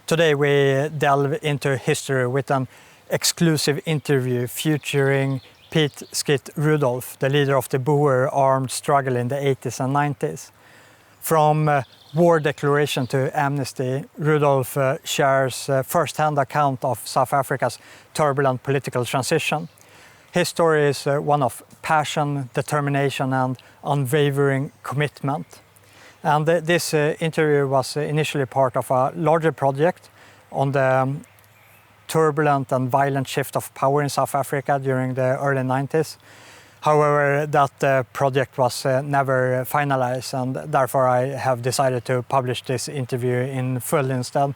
Today we delve into history with an exclusive interview featuring Piet Skiet Rudolph, the leader of the Boer Armed Struggle in the 80s and 90s. From war declaration to Amnesty, Rudolph shares a first-hand account of South Africa's turbulent political transition. His story is one of passion, determination and unwavering commitment. And this interview was initially part of a larger project on the turbulent and violent shift of power in South Africa during the early 90s. However, that project was never finalized, and therefore I have decided to publish this interview in full instead.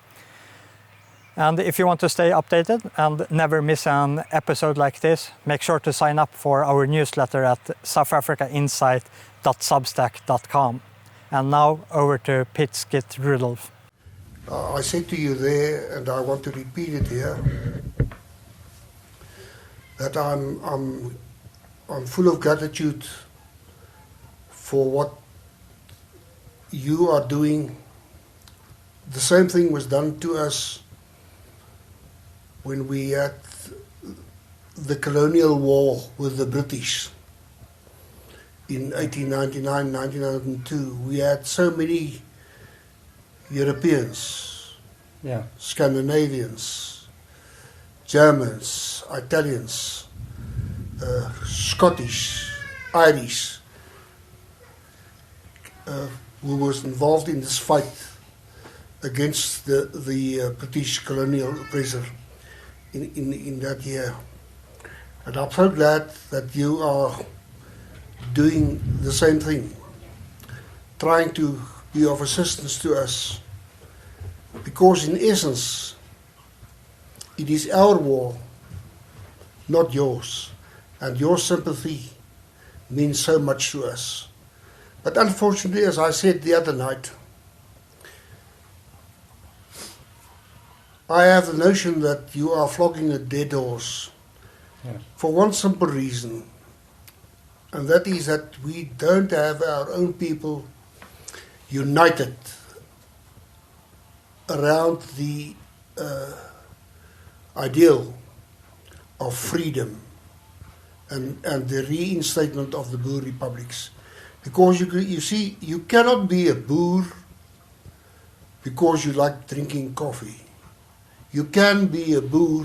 And if you want to stay updated and never miss an episode like this, make sure to sign up for our newsletter at southafricainsight.substack.com. And now over to Piet Skiet Rudolph. I said to you there, and I want to repeat it here, that I'm full of gratitude for what you are doing. The same thing was done to us when we had the colonial war with the British in 1899, 1902. We had so many Europeans, Scandinavians, Germans, Italians, Scottish, Irish, who was involved in this fight against the British colonial oppressor in that year. And I'm so glad that you are doing the same thing, trying to be of assistance to us, because in essence it is our war, not yours, and your sympathy means so much to us. But unfortunately, as I said the other night, I have the notion that you are flogging a dead horse for one simple reason, and that is that we don't have our own people united around the ideal of freedom and the reinstatement of the Boer republics. Because you see, you cannot be a Boer because you like drinking coffee. You can be a Boer,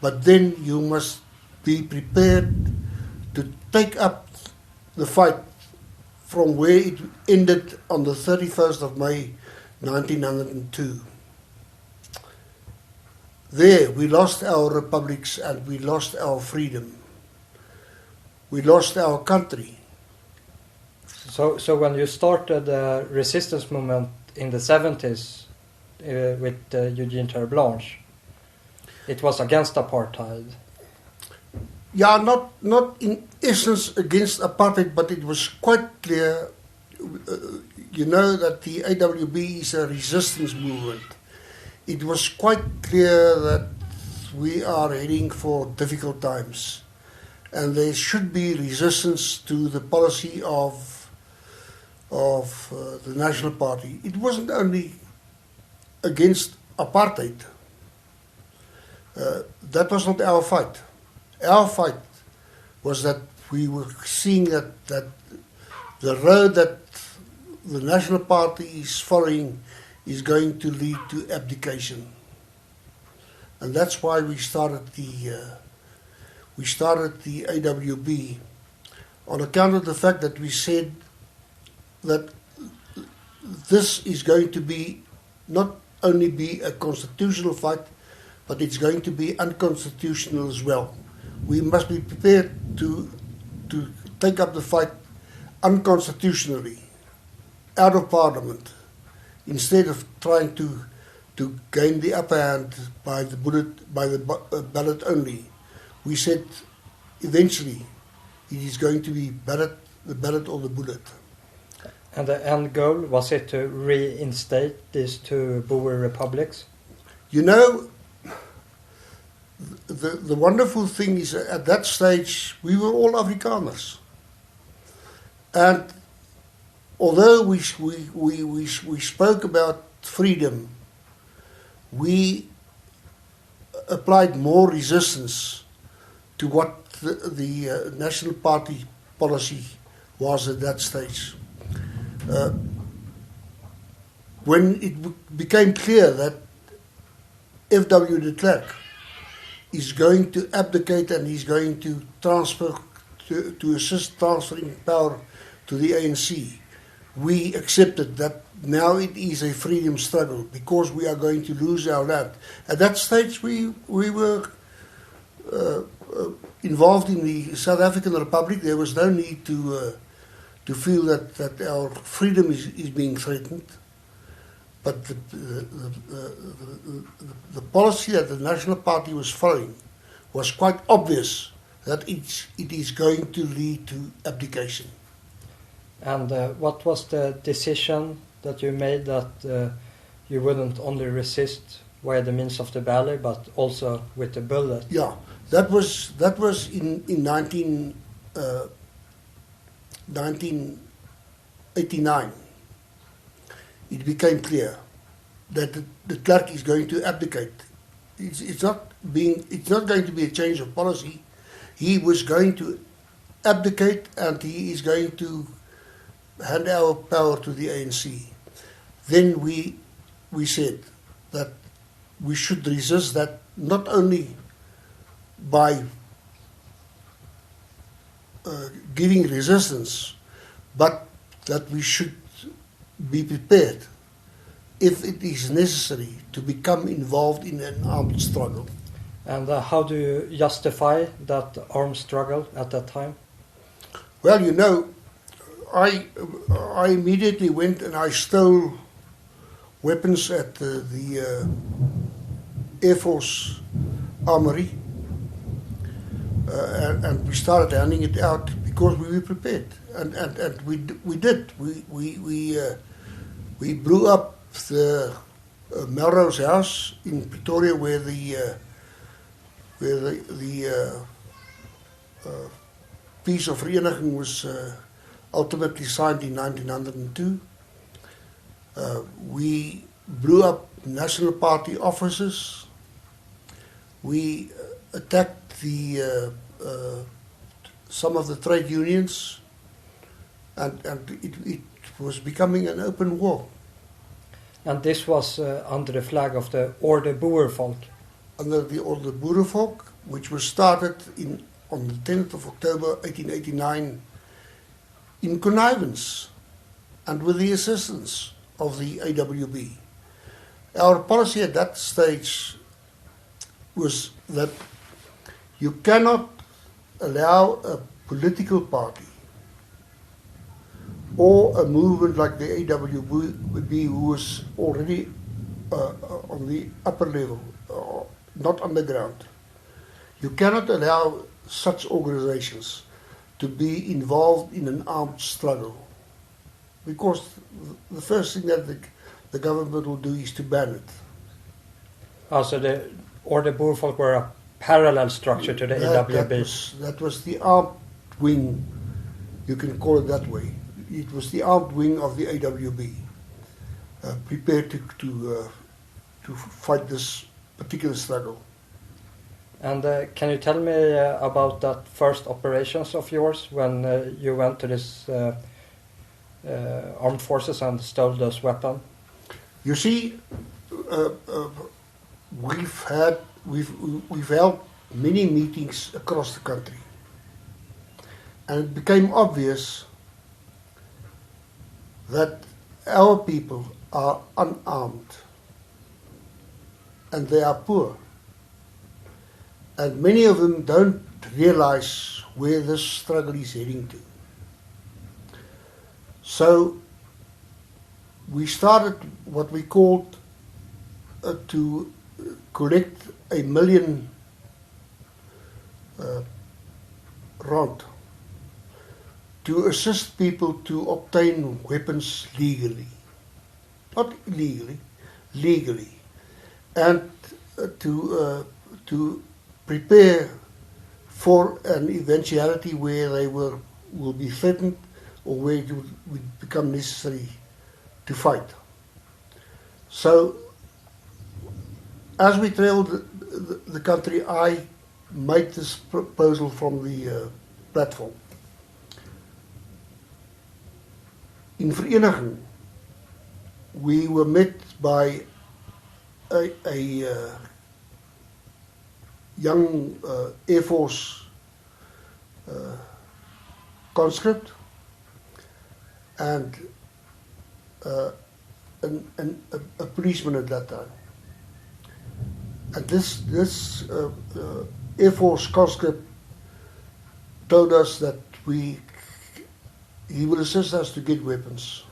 but then you must be prepared to take up the fight from where it ended on the 31st of May 1902. There we lost our republics and we lost our freedom. We lost our country. So when you started the resistance movement in the 70s with Eugene Terre-Blanche, it was against apartheid. Yeah, not in essence against apartheid, but it was quite clear, you know, that the AWB is a resistance movement. It was quite clear that we are heading for difficult times, and there should be resistance to the policy of the National Party. It wasn't only against apartheid. That was not our fight. Our fight was that we were seeing that the road that the National Party is following is going to lead to abdication. And that's why we started the AWB, on account of the fact that we said that this is going to be not only be a constitutional fight, but it's going to be unconstitutional as well. We must be prepared to take up the fight unconstitutionally, out of Parliament, instead of trying to gain the upper hand by the ballot only. We said eventually it is going to be the ballot or the bullet. And the end goal, was it to reinstate these two Boer republics? You know, the wonderful thing is at that stage we were all Afrikaners. And although we spoke about freedom, we applied more resistance to what the National Party policy was at that stage. When it became clear that F.W. de Klerk is going to abdicate and he's going to transfer, to assist transferring power to the ANC, we accepted that now it is a freedom struggle because we are going to lose our land. At that stage, we were involved in the South African Republic. There was no need to feel that our freedom is being threatened. But the policy that the National Party was following was quite obvious that it is going to lead to abdication. And what was the decision that you made that you wouldn't only resist via the means of the belly, but also with the bullet? Yeah, that was in 1989. It became clear that the Klerk is going to abdicate. It's not going to be a change of policy. He was going to abdicate and he is going to hand our power to the ANC. Then we said that we should resist that not only by giving resistance, but that we should be prepared if it is necessary to become involved in an armed struggle. And how do you justify that armed struggle at that time? Well, you know, I immediately went and I stole weapons at the Air Force Armory, and we started handing it out because we were prepared, and we did. We blew up the Melrose House in Pretoria, where the Peace of Vereniging was ultimately signed in 1902. We blew up National Party offices. We attacked some of the trade unions, and it was becoming an open war. And this was under the flag of the Orde Boervolk? Under the Orde Boerenvolk, which was started on the 10th of October 1889 in connivance and with the assistance of the AWB. Our policy at that stage was that you cannot allow a political party or a movement like the AWB, who was already on the upper level, not underground. You cannot allow such organizations to be involved in an armed struggle, because the first thing that the government will do is to ban it. So the Orde Boervolk were a parallel structure to the AWB? That was the armed wing, you can call it that way. It was the armed wing of the AWB, prepared to fight this particular struggle. And can you tell me about that first operations of yours when you went to this armed forces and stole those weapons? You see, we've held many meetings across the country, and it became obvious that our people are unarmed and they are poor. And many of them don't realize where this struggle is heading to. So we started what we called to collect 1 million rand to assist people to obtain weapons legally. Not illegally, legally. And to prepare for an eventuality where they will be threatened or where it would become necessary to fight. So as we traveled the country, I made this proposal from the platform. In Vereniging, we were met by a young Air Force conscript and a policeman at that time. And this Air Force conscript told us that he would assist us to get weapons.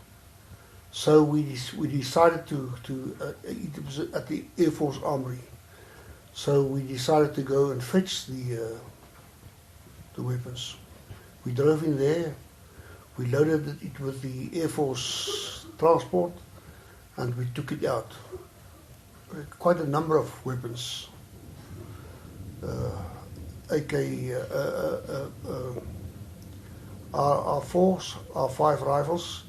So we decided it was at the Air Force Armory. So we decided to go and fetch the weapons. We drove in there. We loaded it with the Air Force transport, and we took it out. Quite a number of weapons. AK R4s, R5 rifles,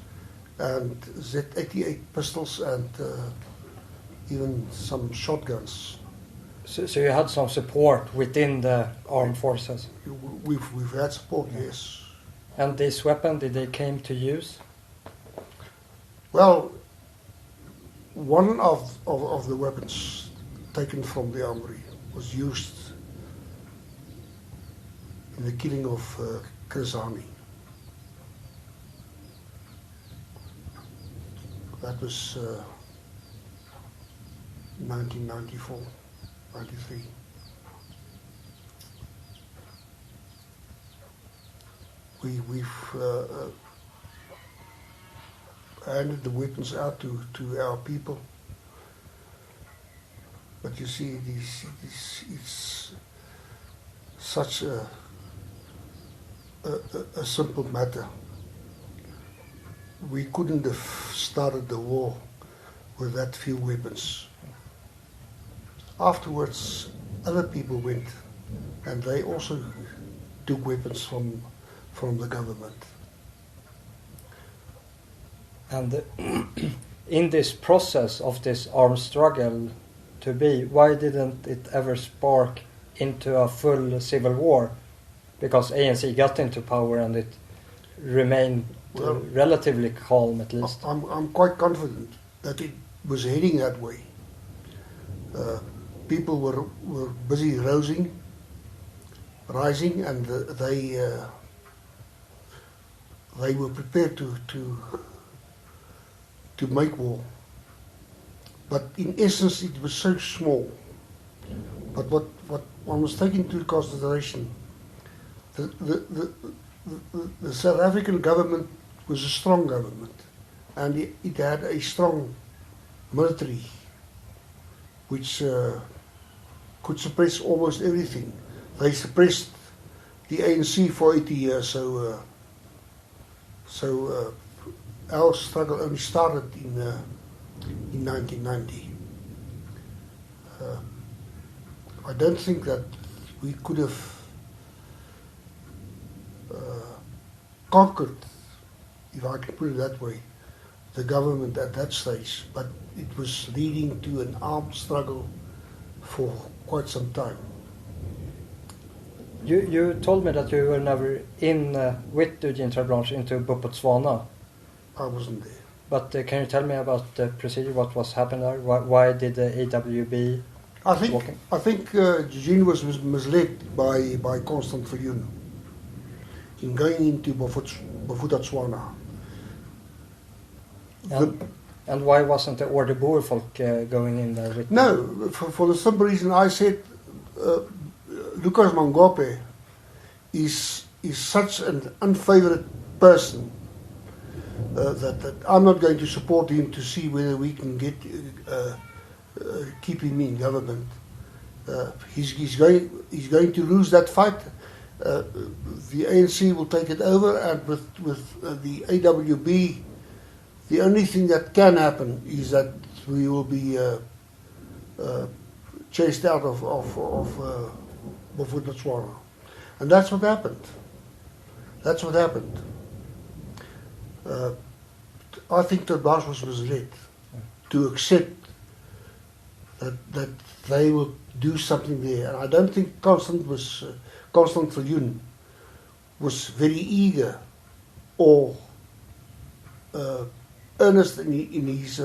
and Z88 pistols, and even some shotguns. So you had some support within the armed forces? We've had support, yes. And this weapon, did they came to use? Well, one of the weapons taken from the armory was used in the killing of Chris Hani. That was 1994, 93. We've handed the weapons out to our people, but you see, it's such a simple matter. We couldn't have started the war with that few weapons. Afterwards, other people went, and they also took weapons from the government. And in this process of this armed struggle to be, why didn't it ever spark into a full civil war? Because ANC got into power and it remained relatively calm, at least. I'm quite confident that it was heading that way. People were busy rising, and they were prepared to make war. But in essence, it was so small. But what one was taking into consideration, the South African government was a strong government, and it had a strong military which could suppress almost everything. They suppressed the ANC for 80 years, so our struggle only started in 1990. I don't think that we could have conquered, if I can put it that way, the government at that stage, but it was leading to an armed struggle for quite some time. You told me that you were never in with Eugene Treblanche into Botswana. I wasn't there. But can you tell me about the procedure? What was happening there? Why did the AWB? I think Eugene was misled by Constant Viljoen in going into Botswana. And why wasn't the Orde Boervolk going in there with? No, for the simple reason I said, Lucas Mangope is such an unfavored person that I'm not going to support him to see whether we can get keep him in government. He's going to lose that fight. The ANC will take it over, and with the AWB, the only thing that can happen is that we will be chased out of Botswana, and that's what happened. That's what happened. I think that Bas was misled to accept that they would do something there. And I don't think Constant Viljoen was very eager or earnest in his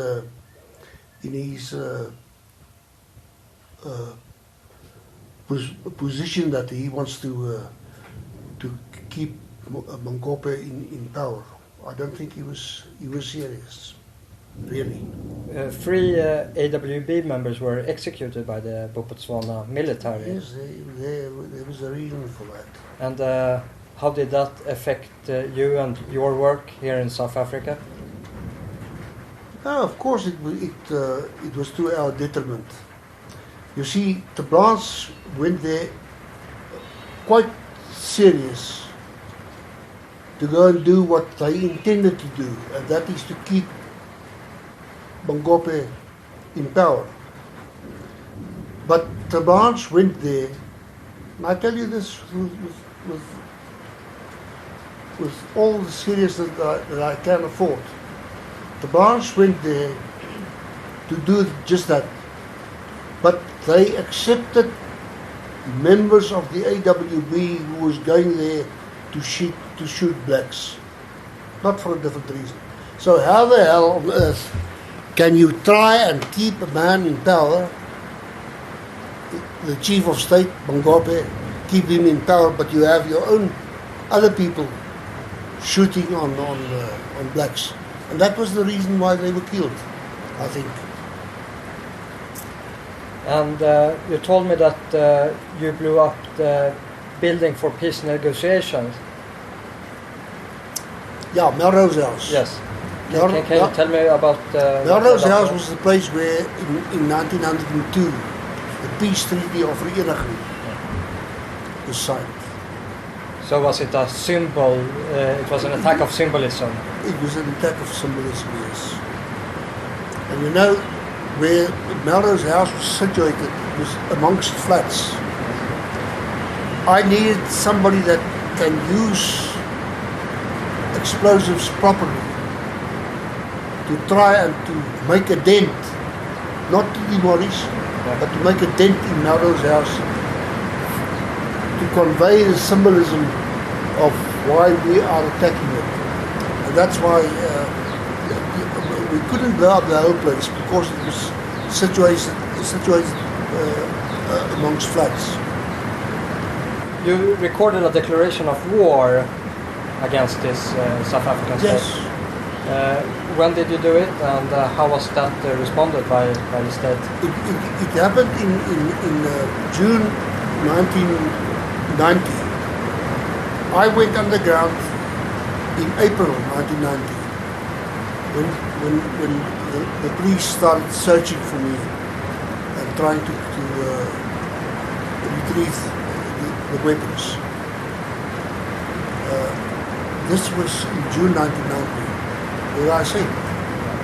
position that he wants to keep Mangope in power. I don't think he was serious, really. 3 AWB members were executed by the Botswana military. Yes, there was a reason for that. And how did that affect you and your work here in South Africa? Of course, it was to our detriment. You see, the Blancs went there quite serious to go and do what they intended to do, and that is to keep Mangope in power. But the Blancs went there, and I tell you this with all the seriousness that I can afford. The Blancs went there to do just that, but they accepted members of the AWB who was going there to shoot blacks, not for a different reason. So how the hell on earth can you try and keep a man in power, the chief of state, Mangope, keep him in power, but you have your own other people shooting on blacks? And that was the reason why they were killed, I think. And you told me that you blew up the building for peace negotiations. Yeah, Melrose House. Yes. Can you tell me about... Melrose House was the place where in 1902 the peace treaty of Vereniging was signed. So was it a symbol, it was an attack of symbolism? It was an attack of symbolism, yes. And you know, where Melrose House was situated was amongst flats. I needed somebody that can use explosives properly to try and to make a dent, not to demolish, but to make a dent in Melrose House, to convey the symbolism of why we are attacking it. And that's why we couldn't blow up the whole place, because it was situated amongst flats. You recorded a declaration of war against this South African state. Yes. When did you do it, and how was that responded by the state? It happened in June 1990. I went underground in April 1990 when the police started searching for me and trying to retrieve the weapons. This was in June 1990, where I said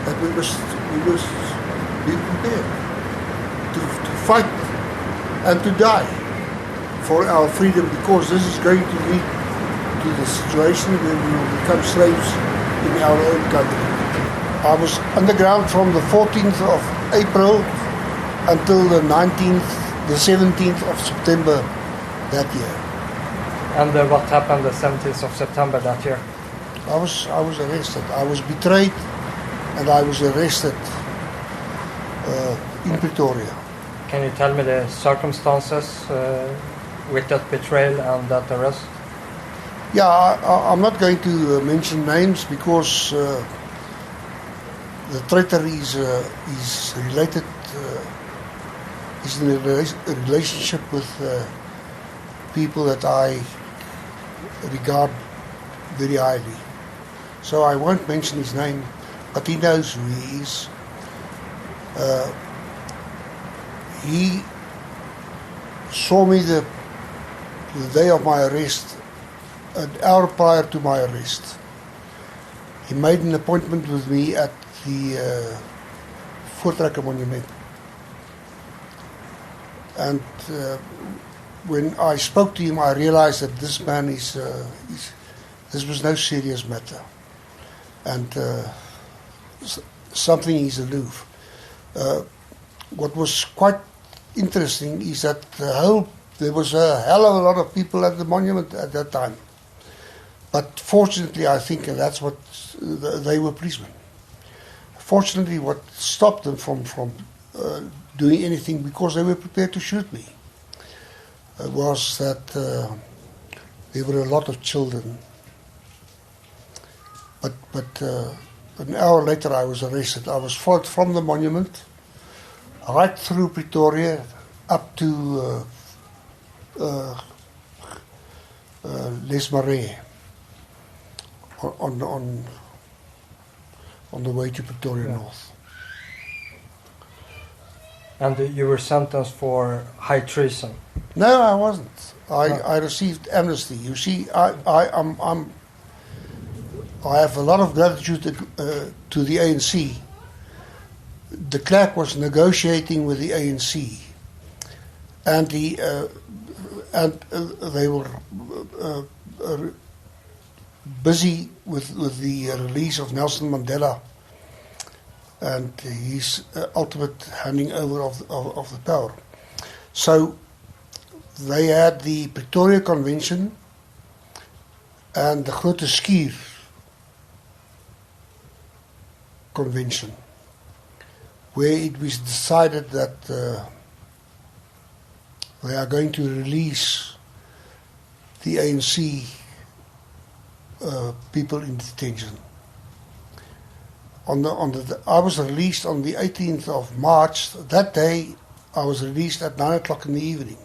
that we must be prepared to fight and to die for our freedom, because this is going to lead to the situation where we will become slaves in our own country. I was underground from the 14th of April until the 17th of September that year. And what happened the 17th of September that year? I was arrested. I was betrayed, and I was arrested in Pretoria. Can you tell me the circumstances with that betrayal and that arrest? Yeah, I'm not going to mention names, because the treachery is related, is in a relationship with people that I regard very highly. So I won't mention his name, but he knows who he is. He saw me the day of my arrest, an hour prior to my arrest. He made an appointment with me at the Voortrekker Monument. And when I spoke to him, I realized that this man this was no serious matter, and something is aloof. what was quite interesting is that there was a hell of a lot of people at the monument at that time. But fortunately, I think that's what they were policemen. Fortunately, what stopped them from doing anything, because they were prepared to shoot me, was that there were a lot of children. But an hour later, I was arrested. I was followed from the monument right through Pretoria up to Les Marais on the way to Pretoria North. And you were sentenced for high treason? No, I wasn't. I received amnesty. You see, I have a lot of gratitude to the ANC. De Klerk was negotiating with the ANC, and they were busy with the release of Nelson Mandela and his ultimate handing over of the power. So they had the Pretoria Convention and the Piet Skiet Convention, where it was decided that they are going to release the ANC people in detention. I was released on the 18th of March. That day, I was released at 9 o'clock in the evening.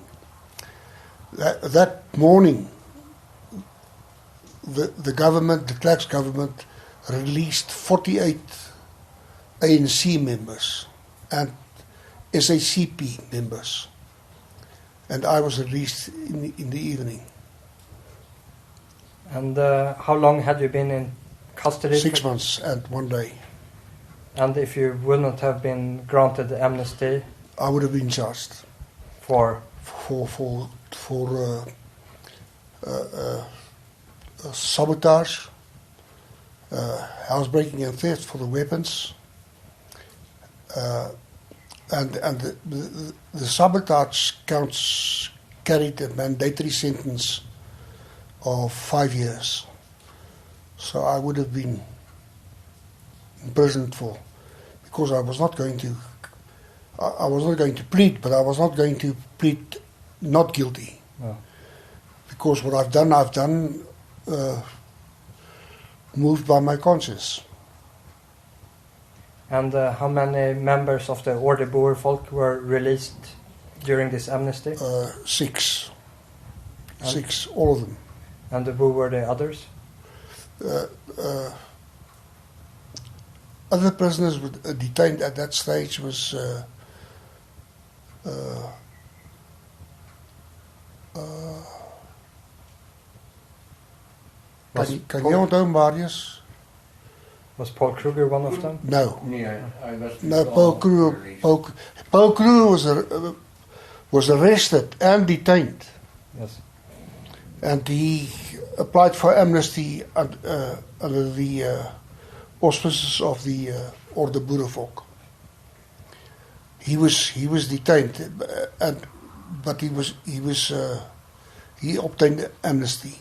That morning, the government, de Klerk's government, released 48 ANC members and SACP members, and I was released in the evening. And how long had you been in custody? 6 months and 1 day. And if you wouldn't have been granted amnesty? I would have been charged for sabotage, housebreaking and theft for the weapons, and the sabotage counts carried a mandatory sentence of 5 years. So I would have been imprisoned for, because I was not going to plead, but I was not going to plead not guilty. No. Because what I've done, moved by my conscience. And how many members of the Orde Boer folk were released during this amnesty? 6. 6, all of them. And who were the others? Other prisoners detained at that stage was can you onthou Marius? Was Paul Kruger one of them? No. No, Paul Kruger was arrested and detained. Yes. And he applied for amnesty under the auspices of the Orde Boerevolk. He was detained, but he obtained amnesty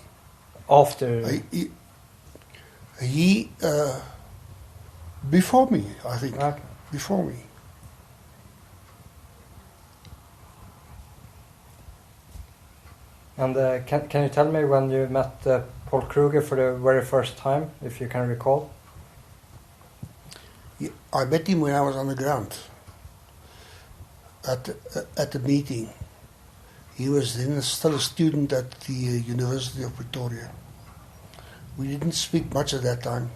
After? He before me, I think. Okay. Before me. And can you tell me when you met Paul Kruger for the very first time, if you can recall? I met him when I was on the ground at the meeting. He was then still a student at the University of Pretoria. We didn't speak much at that time,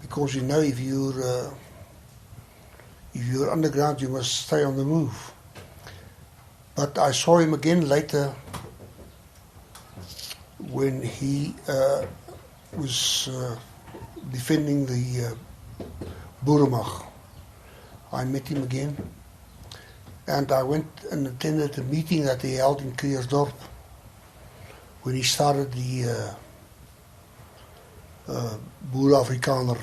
because you know, if you're underground, you must stay on the move. But I saw him again later when he was defending the Boeremag. I met him again, and I went and attended a meeting that he held in Kreersdorp when he started the Boer Afrikaner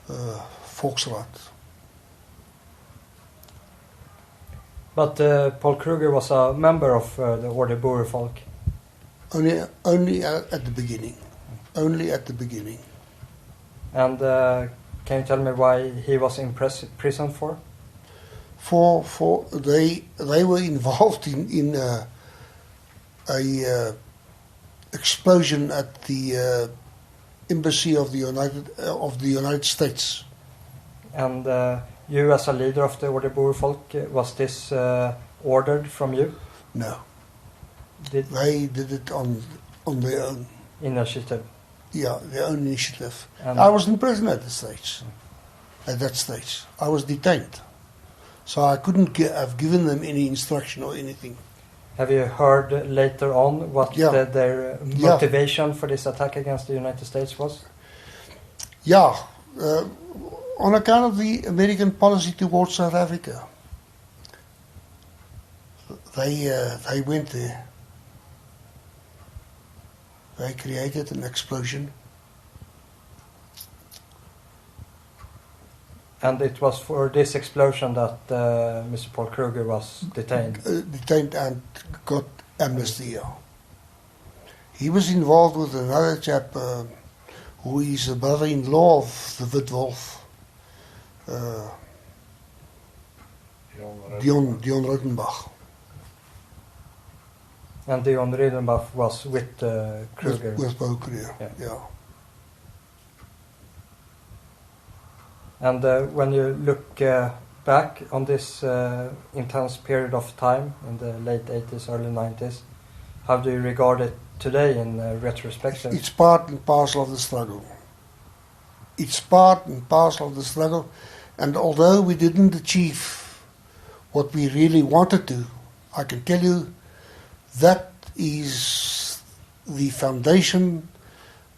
Volksraad. But Paul Kruger was a member of the Order Boer Folk. Only at the beginning. Only at the beginning. And can you tell me why he was in prison for? For they were involved in a explosion at the embassy of the United States. And you, as a leader of the Order Boer Folk, was this ordered from you? No. They did it on their own initiative. Yeah, their own initiative. And I was in prison at the stage. At that stage, I was detained, so I couldn't have given them any instruction or anything. Have you heard later on what their motivation for this attack against the United States was? Yeah, on account of the American policy towards South Africa. They went there. They created an explosion. And it was for this explosion that Mr. Paul Kruger was detained? Detained and got amnesty. He was involved with another chap who is a brother-in-law of the Witwolf, Dion Rodenbach. And Dion Rodenbach was with Kruger? With Paul Kruger, yeah. And when you look back on this intense period of time in the late 80s, early 90s, how do you regard it today in retrospective? It's part and parcel of the struggle. It's part and parcel of the struggle, and although we didn't achieve what we really wanted to, I can tell you that is the foundation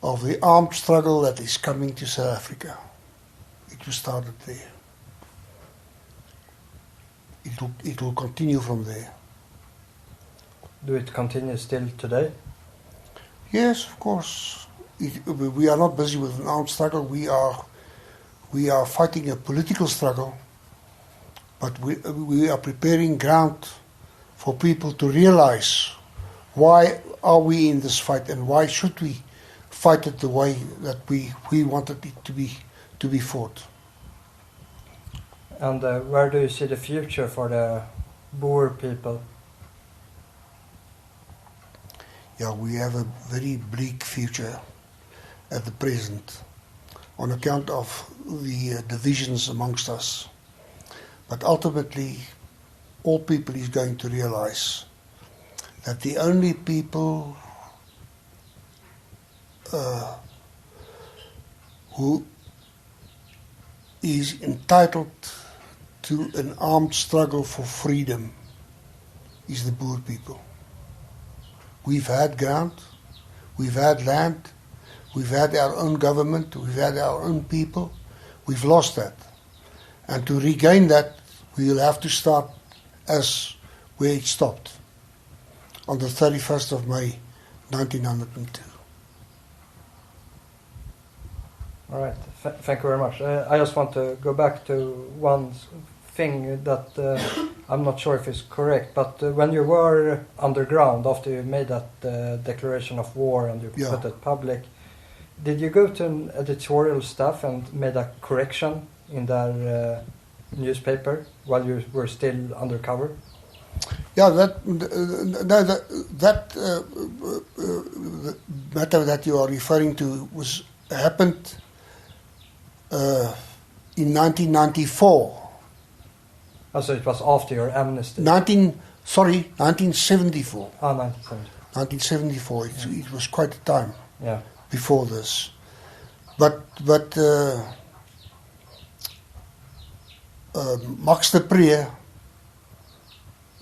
of the armed struggle that is coming to South Africa. It was started there. It will continue from there. Do it continue still today? Yes, of course. We are not busy with an armed struggle. We are fighting a political struggle, but we are preparing ground for people to realize why are we in this fight and why should we fight it the way that we wanted it to be fought. And where do you see the future for the Boer people? Yeah, we have a very bleak future at the present on account of the divisions amongst us. But ultimately, all people is going to realize that the only people who is entitled to an armed struggle for freedom is the Boer people. We've had ground, we've had land, we've had our own government, we've had our own people. We've lost that. And to regain that, we will have to start as where it stopped, on the 31st of May, 1902. All right, thank you very much. I just want to go back to one thing that I'm not sure if it's correct, but when you were underground, after you made that declaration of war and you put it public, did you go to an editorial staff and made a correction in their newspaper while you were still undercover? Yeah, that matter that you are referring to happened in 1994. Oh, so it was after your amnesty? 1974. Ah, 1974. 1974. It was quite a time before this. But Max de Pre,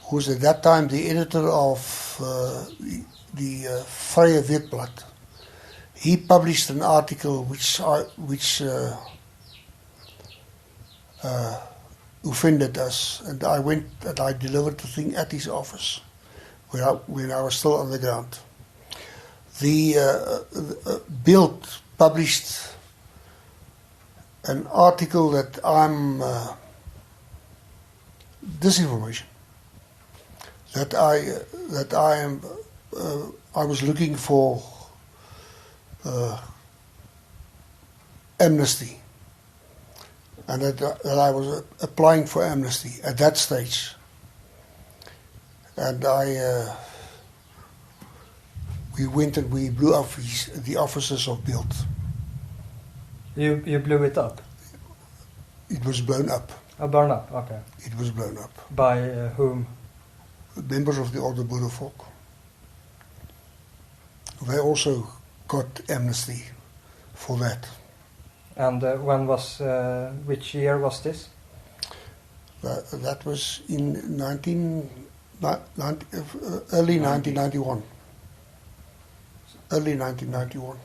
who was at that time the editor of the Vrije Weekblad, he published an article which offended us, and I went and I delivered the thing at his office when I was still on the ground. The Bild published an article that I'm disinformation. that I was looking for amnesty, and that I was applying for amnesty at that stage, and we went and we blew up the offices of Bild. You blew it up? It was blown up. Burned up, okay. It was blown up. By whom? Members of the Orde Boerevolk. They also got amnesty for that. And when was, which year was this? That was in early 1991. Early 1991.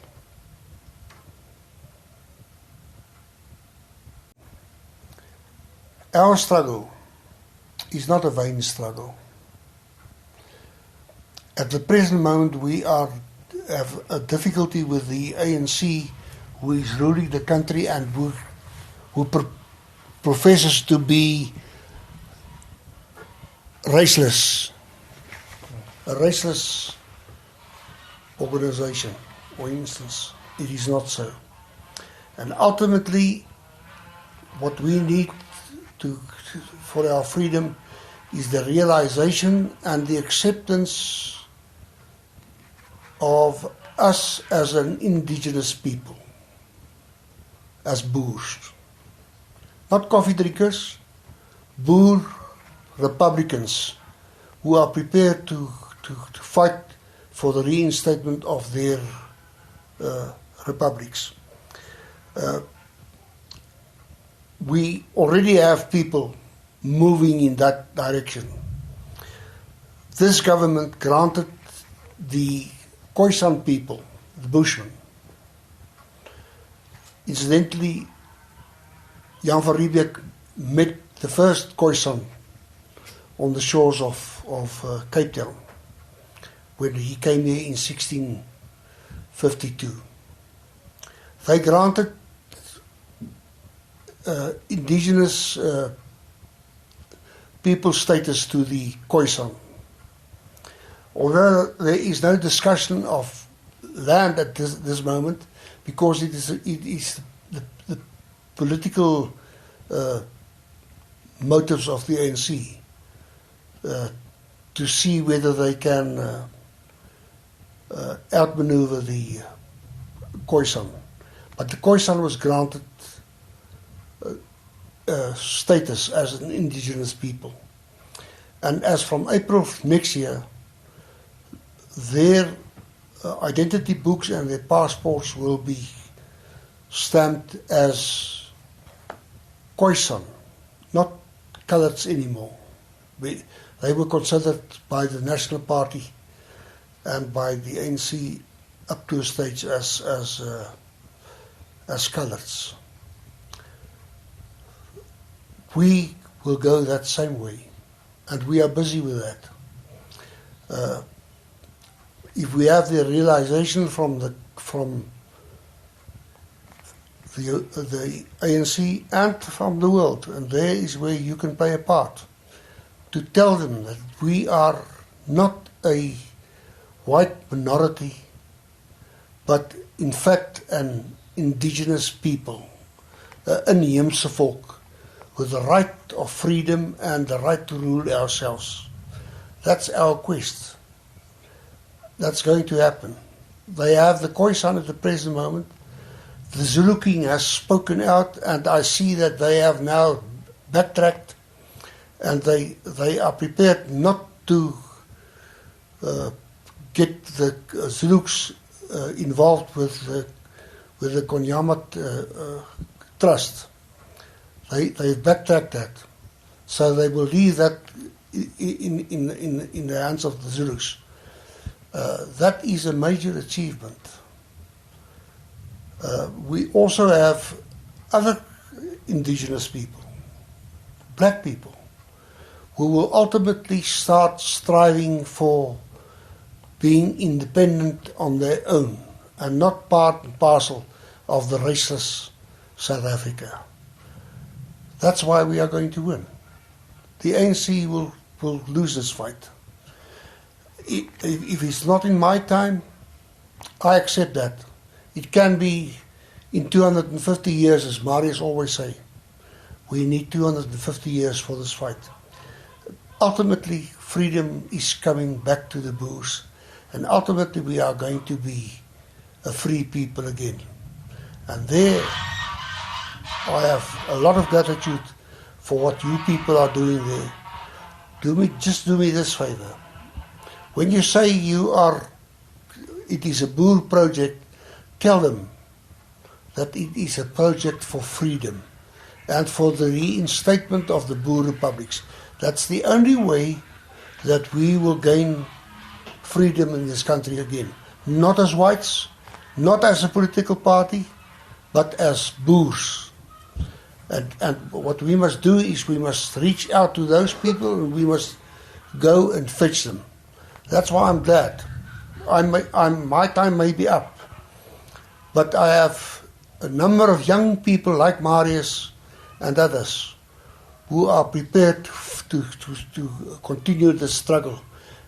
Our struggle is not a vain struggle. At the present moment, we have a difficulty with the ANC, who is ruling the country and who professes to be raceless, a raceless organization, for instance. It is not so. And ultimately, what we need for our freedom is the realization and the acceptance of us as an indigenous people, as Boers. Not coffee drinkers, Boer Republicans who are prepared to fight for the reinstatement of their republics. We already have people moving in that direction. This government granted the Khoisan people, the Bushmen. Incidentally, Jan van Riebeeck met the first Khoisan on the shores of Cape Town when he came here in 1652. They granted indigenous people status to the Khoisan. Although there is no discussion of land at this moment, because it is the political motives of the ANC to see whether they can outmaneuver the Khoisan. But the Khoisan was granted status as an indigenous people. And as from April next year, their identity books and their passports will be stamped as Khoisan, not coloureds anymore. They were considered by the National Party and by the ANC up to a stage as coloureds. We will go that same way, and we are busy with that. If we have the realization from the ANC and from the world, and there is where you can play a part, to tell them that we are not a white minority, but in fact an indigenous people, an inheemse volk, with the right of freedom and the right to rule ourselves. That's our quest. That's going to happen. They have the Khoisan at the present moment. The Zulu King has spoken out, and I see that they have now backtracked, and they are prepared not to get the Zulus involved with the Konyamat Trust. They've backtracked that, so they will leave that in the hands of the Zulus. That is a major achievement. We also have other indigenous people, black people, who will ultimately start striving for being independent on their own and not part and parcel of the raceless South Africa. That's why we are going to win. The ANC will lose this fight. If it's not in my time, I accept that. It can be in 250 years, as Marius always say. We need 250 years for this fight. Ultimately, freedom is coming back to the Boers, and ultimately we are going to be a free people again. And there, I have a lot of gratitude for what you people are doing there. Just do me this favor. When you say it is a Boer project, tell them that it is a project for freedom and for the reinstatement of the Boer republics. That's the only way that we will gain freedom in this country again. Not as whites, not as a political party, but as Boers. And what we must do is we must reach out to those people and we must go and fetch them. That's why I'm glad. My time may be up, but I have a number of young people like Marius and others who are prepared to continue the struggle,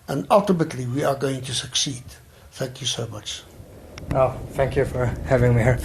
and ultimately we are going to succeed. Thank you so much. Oh, thank you for having me here.